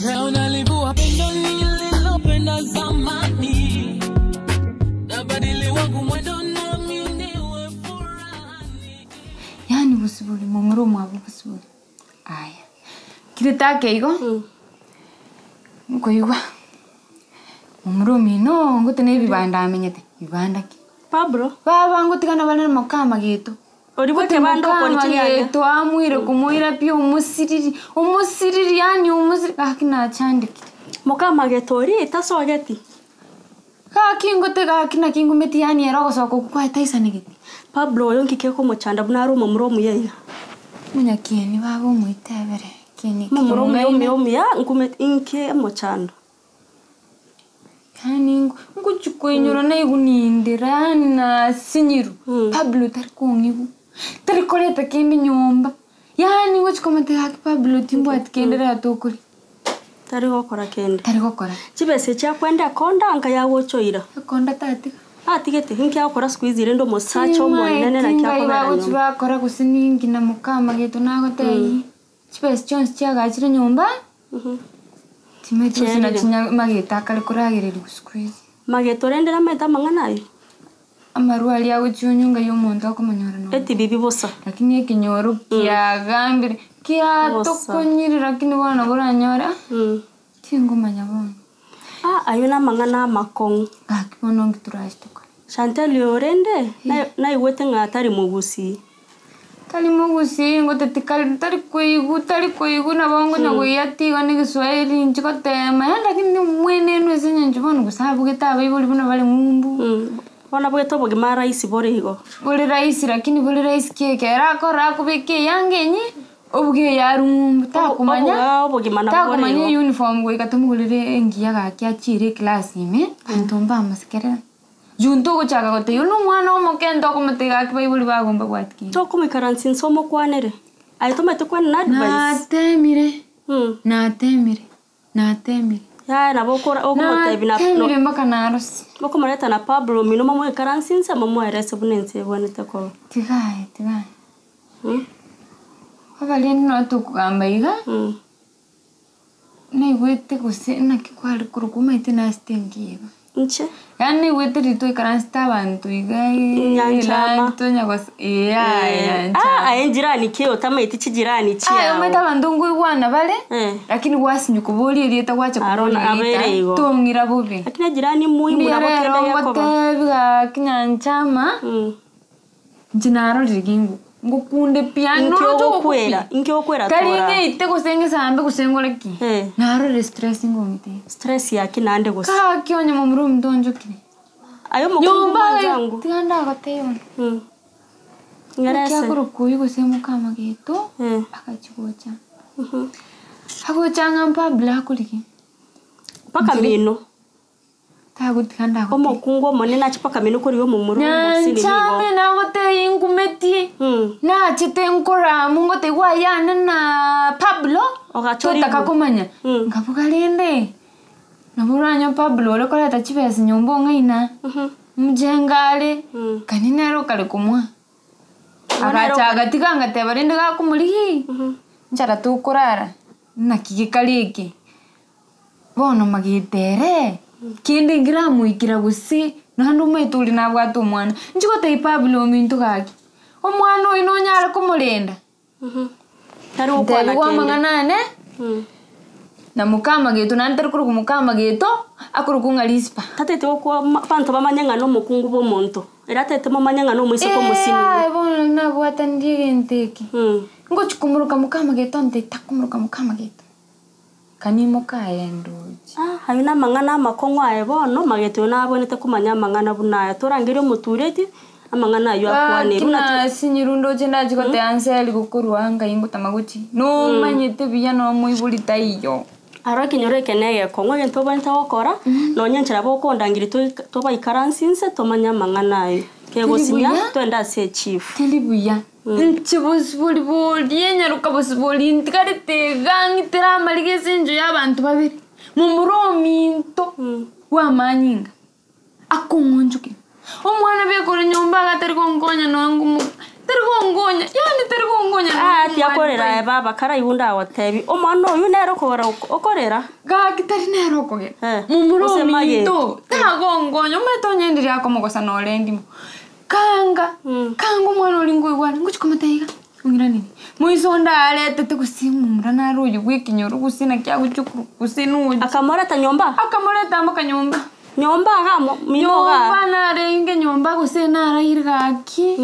Leo nalivua pendo nililopenda zamani. Nabadili wangu mwendo nami niwe furani. Yani busubuli mumuru mwabu busubuli. Aya. Kiritake iko? Ngo yuwa. Mumuru mino ngutene bibanda amenyete. Bibanda ki. Pablo. Baba ngutikana bana makama gitu. Oribote bando ko nikiyaga. To amwire kumuira pio umusiriri yani umusiri akina chandiki. Mukama getori tasogeti. Kingote kina kingumeti yani era gosoko kwa taisa nigiti. Pablo yonkike ko muchanda bunaro mumuromu yeya. Munyakieni babo muitebere. Kieni mumuromu ya ngume inke muchanda. Kani nguchukwenyura na igunindira na sinyiru. Pablo tarkongibu. Tarikoleta kindi nyomba. Yani nguchukomate haki Pablo timbo atikendera atokuri. Tari gokora kende. Tari gokora. Chibese cha kwenda konda anga ya wochoira. Konda tati. Tigete hinki akora squeeze rendo mosacho mwanene na kyako bera. Ni bakora kusiningi na mukama geto nago tayi. Chibese chonse cyagachira nyomba. Timecho sina chinya mageta kale kuragirira squeeze. Mageto rendera meta manganayo. Amaruali yawe chunyunga yomuntu akomanyora no. Eti bibi bosa. Lakini ekinyoro kya gambire kya tokonyirira kini bana buranyora. Tingumanya bona. Ayuna mangana makong. Kibono ngiturashtuka. Chantel yorende na iwete ngatari mugusi. Tali mugusi ngote tikali tari kuigu na bongo nyago yatiga ni Kiswahili nchikotema lakini mwene nwezenye nchibona gusabu getabe ibuli buna bale ngumbu. Bona bweto bogi mara isi borigo. Boli raisi lakini boli raisi keke era kubike yangenyi obwe yarumbu takumanya obogi mana borigo. Takumanya uniform go ikatumugulire engiya gakyachire class ime antomba amasikera. Junto go chaka gote yuno mwana omokendo komutega kibuli bagomba gwatiki. Toko mikaransin somo kwanere. Aitoma tukwen na advice. Natemire. Ya na bokora ogomote bina no mbaka naros boko mareta na Pablo mino mamo karansinsa mamo erese bunense bonete ko tigae abaleni no tukugamba iga na igwete guse na kikwali kurukuma itina stengiba nche yani igwete rito karansta abantu iga nyanchama tonyago enjirani kio tama itichi jirani chia ayo meta bandungu igwana bale lakini wasinyu kubuli rieta gwacha kubuli tongira bubi lakini jirani muhimu na bokende yako ba kinyanchama jinaro rigingu ngukunde piano inkyo kwera tora kalinge ite kusenge sambe kusengoleki naro stressing ngomite stress yake nande gusa ka kyonye mu room ndonjo kine ayo mukumba zangu tiganda gateyo ngarase kyakuru kuyi gusemu kama geto akachigocha hagochanga Pablo kuliki paka mino tagutikanda omo kungo monena chipaka mino kuri yo mu muru musini chame na gote ingumeti na chitenkora mungote gwayana na Pablo ogachori takakomanya ngabugalinde naburanyo Pablo lekora tachibese nyombo ngaina mjengale kaninero kale kumwa agachaga tiganga tebarinde gakumuligi nchara tukurara nakigikaliki bono magitere kindi ngramu ikira gusi nando metuli na bwatu mwana nchikote Pablo mintu gaki omwana oino nyara kumulenda tari okwana kende manganane na mukama geto nantari kuru mukama geto akuru kungalispa tatete okwa panto bamanyanga no mukungu bo monto era tete mamanyanga no mwise ko musini bona na bwata ndiye nteki ngochukumuruka mukama geto nte takumuruka mukama geto kanimo kaendo hayuna mangana makongwa ebono mageto nabonete kumanya mangana bunaya torangire mutureti amangana yo akwane runa sinyirundo jenda jikote anseli gukuruanga ingo tamaguchi no manyete biya no muibulita iyo aro kinyore kenege kongwa gento banta okora no nyanchira boko ndangiri to baikaransinse to manya mangana yo kegosinya to enda se chief telibuya nchibusbuli boli yenyaruka busboli ntikarite gangi tiramalike sinjo yabantu babiri mumurominto wa manyinga akongonjuke omwana bekore nyomba gatari konkonya no Tergongonya. Yani tergongonya. Tiakorera baba kara yunda watebi. Omwana oyu nero kora okorera. Ga kitari nero koge. Mumuro mito. Tagongonya meto nyendiri akomogosa no lendi. Kanga mwana olingo igwana nguchikomatayiga. Ungira nini? Muisonda alete kusimu mrana ruju gwikinyoru gusina kya guchukuru gusinu. Akamoreta nyomba. Akamoreta amaka nyomba. Nyomba ga minoga. Nyomba na renge nyomba gusena arairga ki.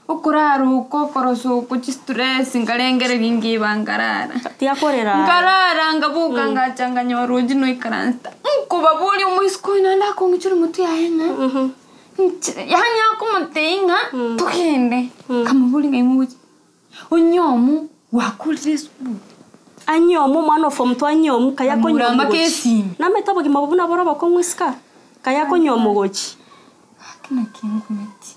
Okuraru kokoroso kuchi stress ngarengere bingi bangarara. Tiakorera. Ngarara ngabuka ngachanga nyoruji no ikaranta. Kubabuli umuisko inanda kongichuru mutu yahenga. Yani akomateinga tugende. Kamabuli ngaimuji. Onyomu wakulire subu. Anyomu mwana of mtu anyomu kayako nyomu gochi. Na metabo kimabuna bora bakomwiska. Kayako nyomu gochi. Akina kingumeti.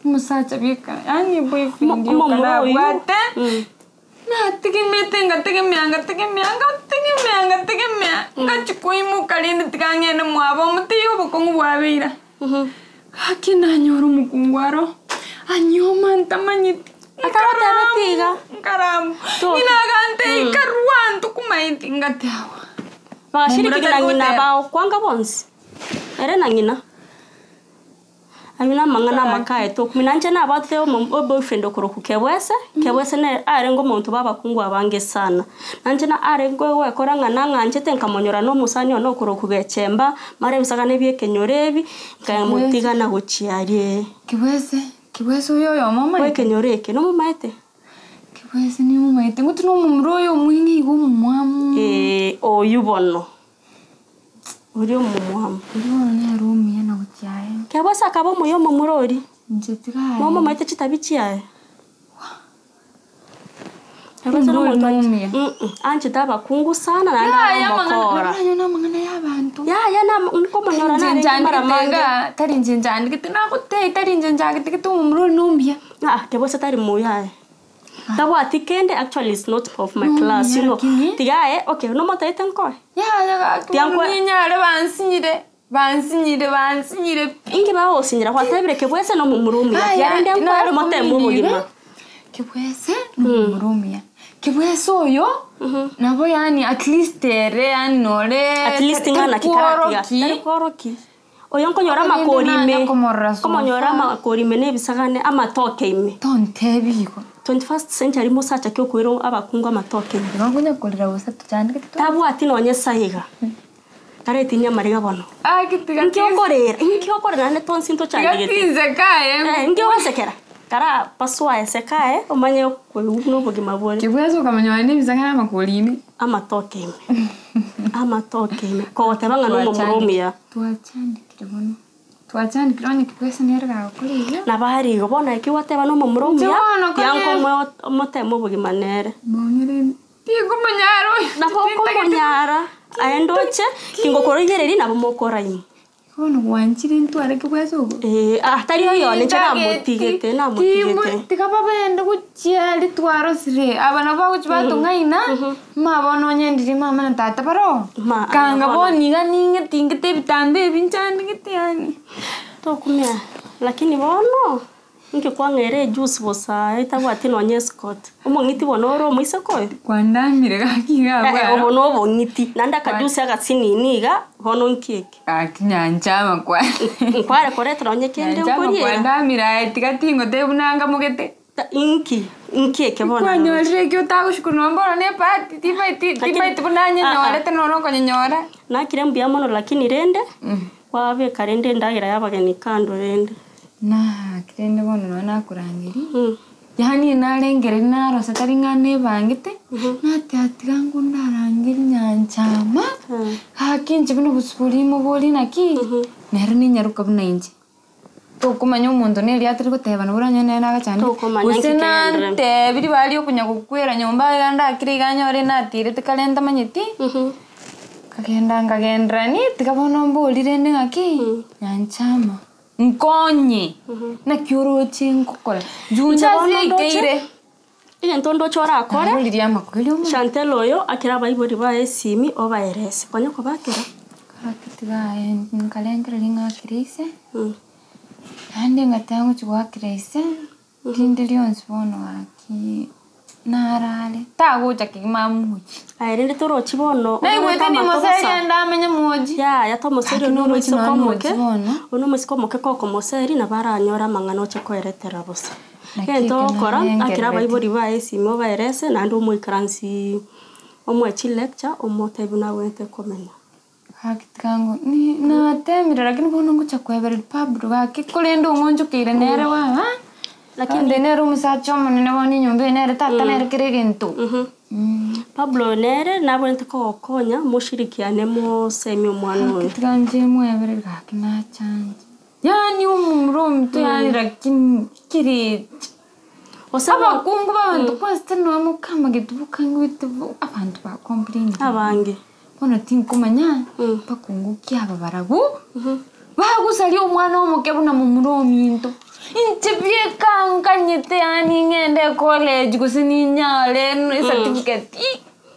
Musacha bika. Yani boyfriend yo kana wate. Na tigimete ngategemyanga. Ngachikuimu kalinde tigangene mwabo mutiyo bokongu bwabira. Akina nyoro mukungwaro. Anyoma ntamanyiti. Karam. Inagante ikaruantu kumaiti ngatewa. Bashiriki na ngina bao kwanga bonsi. Ere na ngina. Amina mangana makae to kuminanje na bathe o boyfriend okoroku kebwese ne arengo muntu baba kungu abange sana. Nanje na arengo we koranga nanganje tenkamonyora no musani ono okoroku gechemba mare bisagane byekenyorebi ngamutiga na guchiarie. Kibwese uyo mama we kenyoreke no mumaete. Kibwese ni mumaete ngutu no mumroyo mwingi go mumwamu. Oyu bono. Uriyo mumwamu. Uriyo ne rumi na guchiaye. Kibwese akabo muyo mumurori. Njetiga. Mama maete chitabichiaye. Kibwese no mumia. Anje daba kungu sana na ndamokora. Ya na mangana yabantu. Ya na nkomonyora na njanja manga tari njanja ndikitina gute tari njanja ndikitu mumro numia. Kibwese tari muyaye. That what kende actually is not of my class, you know. Tigae, okay, no mata itenko. Ya, tianko nyare bansinyire. Ingi ba osinyira kwatebre kibwese no mumurumia. Ya ndi anko mata mumugima. Kibwese no mumurumia. Kibwese oyo nabo yani at least ere yani nore at least ngana kikaratiga. Tari koroki. Oyonko nyora makorime. Komo nyora makorime ne bisagane amatoke ime. Tonte biko. 21st century musacha kyo kwero abakungu amatoke. Ngonya kolera busa tucandike tu. Tabu ati nonye sahiga. Kareti nyamariga bono. Kitiga. Nkiokorera ne tonsinto chandike. Gatinze kae. Ngio wasekera. Kara paswa esekae omanye kwuno bugima bwori. Kibwezo kamanywa ne bisagana makorime. Amatoke ime. Ko tabanga no mumurumia. Tuachandike bono. Tuachandike ni kibwese nerga okoliyo. Na bahari go bona ikiwateba no mumurumia. Yanko motemo bugima nere. Mongere. Tigo manyaro. Na ko manyara. Aendoche kingokorogereri na bomokora ime. Kono wanchire ntware kibwezo go. Tari yo ne chara motigete na motigete. Tikapabende kuchiali twaro sire. Abana ba kuchibatungaina. Mabono nyendiri mama na tata paro. Kanga boni ganinge tingete bitambe binchandi gitiani. Tokumya. Lakini bono nke kwangere juice bosa etagwati no nyescot. Omongiti bonoro muiseko. Kwandamire gakiga bwa. Obono bongiti. Nanda ka juice agatini niga bono nkeke. Kinyanchama kwa. Kware koretro nyekende nkoriye. Kwandamira etikatingo tebunanga mugete. Nkeke bono. Kwanyore kyo tagushukuru mbora ne pati tibai tibunanya nyore tenono konyora. Na kirembu ya mono lakini rende. Wabe karende ndagira yabageni kando rende. Na kirende bono na kurangiri. Yani narengere narosa taringane bangite. Nati atirangu narangiri nyanchama. Hakinje bino busuburi mu boli naki. Nerni nyaruka buna inje. Tokumanya umuntu neri atari gutebana buranya nena gacane. Usena te biri bali okunya gukwera nyomba ganda akiriganya ore natire tikalenda manyiti. Kagenda ni tikabona mbolire ngaki. Nyanchama. Nkonye. Na kyurochi nkokora. Junja zikeire. Ile ntondo chora akore. Buliri amakweli. Chantel oyo akira bayibori ba esimi oba erese. Konyo ko bakira. Karakitiga nkalengere linga kirese. Ande ngatangu chwa kirese. Tindi lyonsi bono aki narale. Tagucha kimamuchi. Airinde torochi bono. Na igwete ni moseri ndamenya muji. Ya tomoseri no musikomoke. Ono musikomoke koko moseri na baranyora mangano che koeretera bosa. Ento kora akira baibori ba esimo baerese na ndo muikaransi omwechi lecture omotebuna wete komenya. Hakitango ni na temira lakini bono ngucha kwebere pablo gake kulendo ngonjukire nere wa lakini denero musacho munene boni nyombe nere tata nere kirigento Pablo nere nabonete ko konya mushirikiane mo semi umwanu kitanje mwebere gake na chanje yani umumrom to yani lakini kiri osaba kungu bantu kwasta no mukama gitubuka ngwite abantu ba complain abange bona tinkumanya pakungu kyaba baragu bagusali umwana w'umukebu na mumurominto intibye kankanyete yani ngende college gusininyale certificate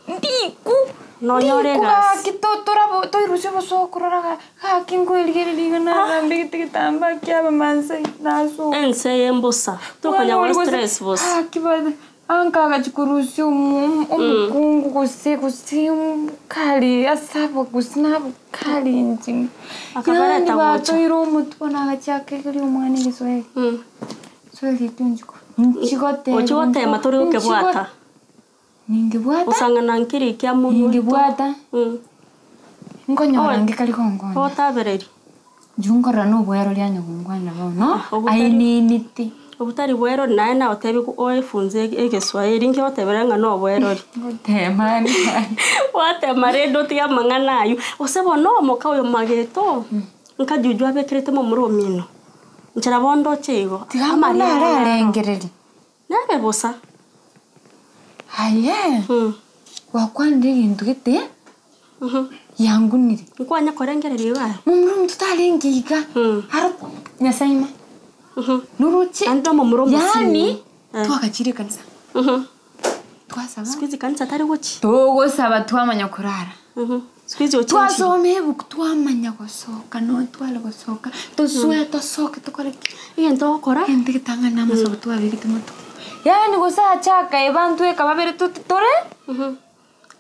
ndiku nonyoregas kitotora toirushe bosokorora kakingwelgereriga na mbigitamba kyaba manse naso ense yembosa tokanya wa stress boss kibada ankaga chikurusi umukungu kusi kali asabo kusina kali nti akabarata wacho iro mutona gachake kali umwana giswe sweli tunjiko nchikote ochiwote maturi ukebwata ningibwata usanga nankiri kya muntu ningibwata ngonyo rangi kali kongo otabereri jungora no bwero lyanya kungwana bono aini niti obutari bwero naye na otebi ku oefunze egeswahili nge oteberanga no bwero temani watemare doti ya mangana ayu osebo no moka oyo mageto nkajujwa bekerete mo muromino nchara bondo chego amari arengereri nabe bosa haye wakwande gintu gite yangu niri kwanya korengereri ba mumurum tutalengiga haro nyasaima nuruchi ando mumurum yani twakachire kanisa twasaba squeeze kanisa tari wochi togo saba twamanya kurara squeeze wochi twasome buku twamanya gosoka no twale gosoka tosue tosoke tokore ento kora gente kitanga nama so twabiri tumoto yani gosa chaka ebantu ekababere tutore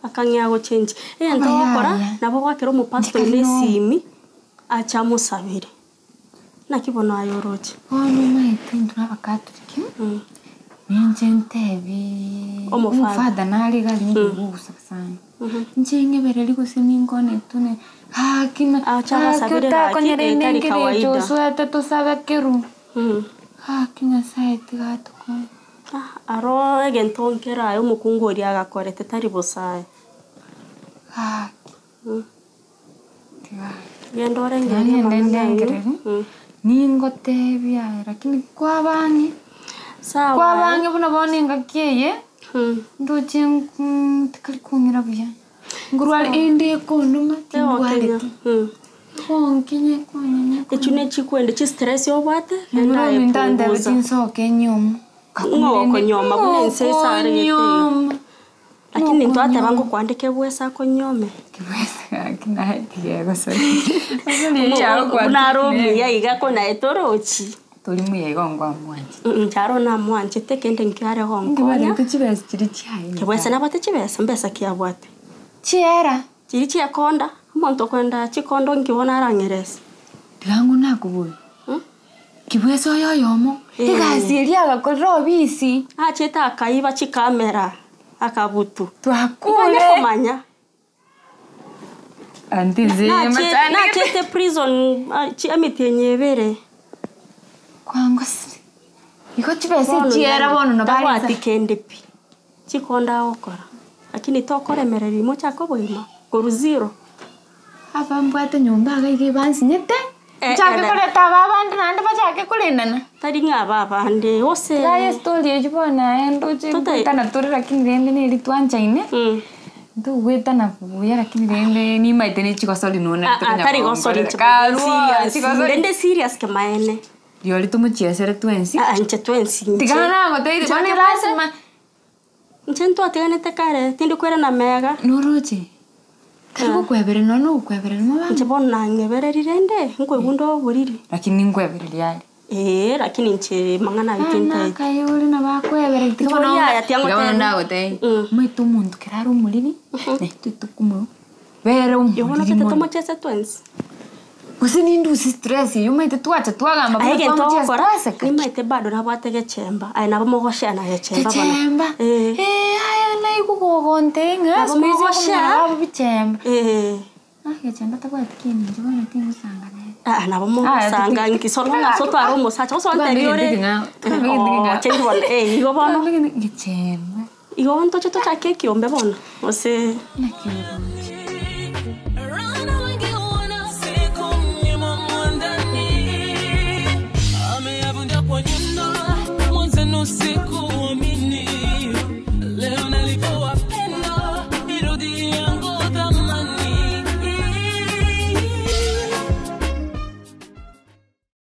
akanya go change ento kora nabo bakero mu pastor ile simi acha musabire nakibona ayoroje ono maite ndura bakaturiki ninjentebi omufada nali gali ngubusa sana njenge bereli kusiningone tune hakina acha sabire hakina tari kawaida sweta to sabe keru hakina saite gatuko aro egentonkera ayo mukungori agakorete tari bosaye yendore ngere ningotebya lakini kwabangi sawa kwabangi buna boninga kiye ndoje tikalikumira bya ngurwali ende konuma tingwali konkinye konye echune chikwende chi stress yobwate enda ndanda bitinsoke nyoma ngoko nyoma kunense sare yete lakini ntwate bango kwandike bwesa ko nyome kibwesa kinaye kigego sari asali yawo kwa naromi yayiga ko na etorochi tuli muyego ngwa mwanje ncharo na mwanje tekende nkyare honko ngibare kukibesa kiri cyayi kibwesa nabate kibesa mbesa kiyabwate chiera kiri chiakonda umuntu kwenda chikondo ngibona arangeresa digangu nakubuye kibwesa yoyomo igasi agakora bisi acheta akaiba chikamera akabutu twakule komanya antize matani na chete prison chi amitenyebere kwangose iko chibese chiera bono no bari atikendepi chikonda okora lakini tokoremereri mocha koboima koruziro abambwate nyumba agaige bansinyete chake kuleta babandi nande bachake kulendana tari ngaba bande ose ya story ejibona endo chikutana tori lakini rende ne litwanchaine ndo weta na kuya lakini rende ni maitene chikosoli nona tari gosoli rende serious kemaene yoli tumuchiesere twensi anche twensi tigana ngote bani rasma nchento ateganete kare tindi kwera na mega noroche karibu kwebere no kwebere mo nche bona ngebere rirende nkwegundo buriri lakini ngwebere yali lakini nche mangana bitinta kayuri na bakwebere Itoria ya tiango tena tena. ndagote maitu muntu kiraro mulini na tutukumu bere Yobona pete tomo chese twins. kusini ndusi stress yumaite twacha twagamba Aige baba to twacha kora. stress Ni maite bado na bwatege chemba. Ai nabo mogosha na chemba bana. chemba aya na ikugogontenga Nabo mogosha. baba bichemba chemba tabwatikini njibona tingu sangana Nabo mogosanga nkisolo ngaso twaro musacha oso anteriore. Chengi bol igo bono. chemba Igo onto cheto chake kiombe bono. Ose nakiro